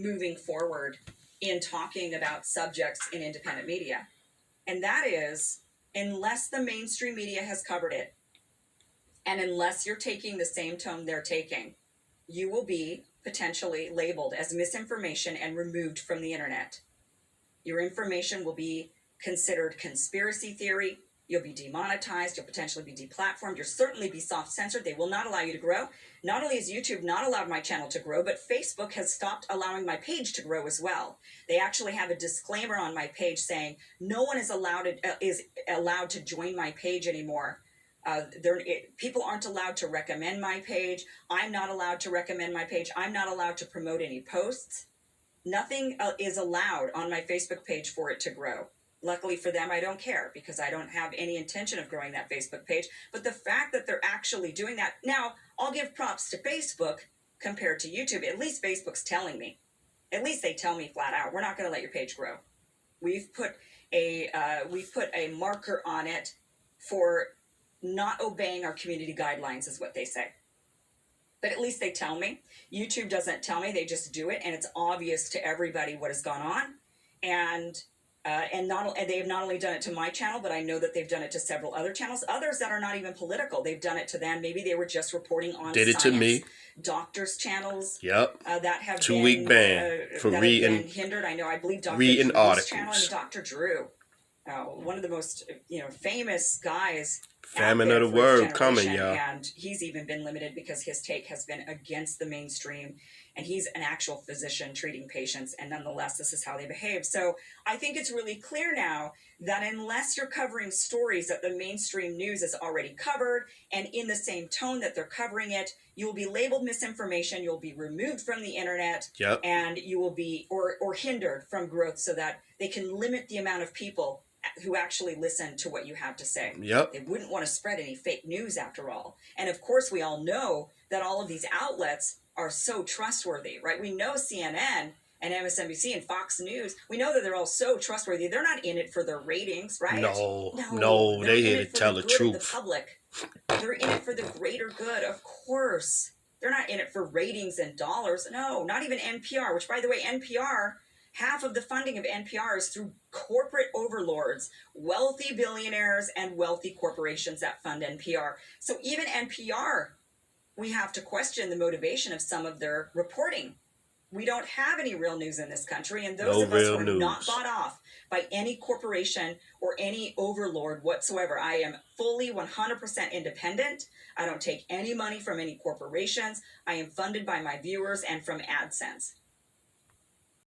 moving forward in talking about subjects in independent media. And that is, unless the mainstream media has covered it, and unless you're taking the same tone they're taking, you will be potentially labeled as misinformation and removed from the internet. Your information will be considered conspiracy theory. You'll be demonetized. You'll potentially be deplatformed. You'll certainly be soft censored. They will not allow you to grow. Not only has YouTube not allowed my channel to grow, but Facebook has stopped allowing my page to grow as well. They actually have a disclaimer on my page saying no one is allowed to join my page anymore. People aren't allowed to recommend my page. I'm not allowed to recommend my page. I'm not allowed to promote any posts. Nothing is allowed on my Facebook page for it to grow. Luckily for them, I don't care because I don't have any intention of growing that Facebook page. But the fact that they're actually doing that, now I'll give props to Facebook compared to YouTube. At least Facebook's telling me. At least they tell me flat out, we're not going to let your page grow. We've put a marker on it for not obeying our community guidelines, is what they say. But at least they tell me. YouTube doesn't tell me; they just do it, and it's obvious to everybody what has gone on. And they have not only done it to my channel, but I know that they've done it to several other channels, others that are not even political. They've done it to them. Maybe they were just reporting on Did it science. to me. Doctors' channels. Yep. That have 2-week ban for reading. Hindered. I know. I believe Dr. Reading Drew's articles. channel. I mean, Dr. Drew, one of the most famous guys. Famine of the world coming, y'all. And he's even been limited because his take has been against the mainstream. And he's an actual physician treating patients. And nonetheless, this is how they behave. So I think it's really clear now that unless you're covering stories that the mainstream news has already covered and in the same tone that they're covering it, you will be labeled misinformation. You'll be removed from the internet. Yep. And you will be or hindered from growth so that they can limit the amount of people who actually listen to what you have to say. Yep. They wouldn't want to spread any fake news after all. And of course, we all know that all of these outlets are so trustworthy, right? We know CNN and MSNBC and Fox News, we know that they're all so trustworthy. They're not in it for their ratings, right? No, they here to tell the truth. The public. They're in it for the greater good, of course. They're not in it for ratings and dollars. No, not even NPR, which, by the way, NPR, half of the funding of NPR is through corporate overlords, wealthy billionaires and wealthy corporations that fund NPR. So even NPR, we have to question the motivation of some of their reporting. We don't have any real news in this country, and those of us who are not bought off by any corporation or any overlord whatsoever. I am fully 100% independent. I don't take any money from any corporations. I am funded by my viewers and from AdSense.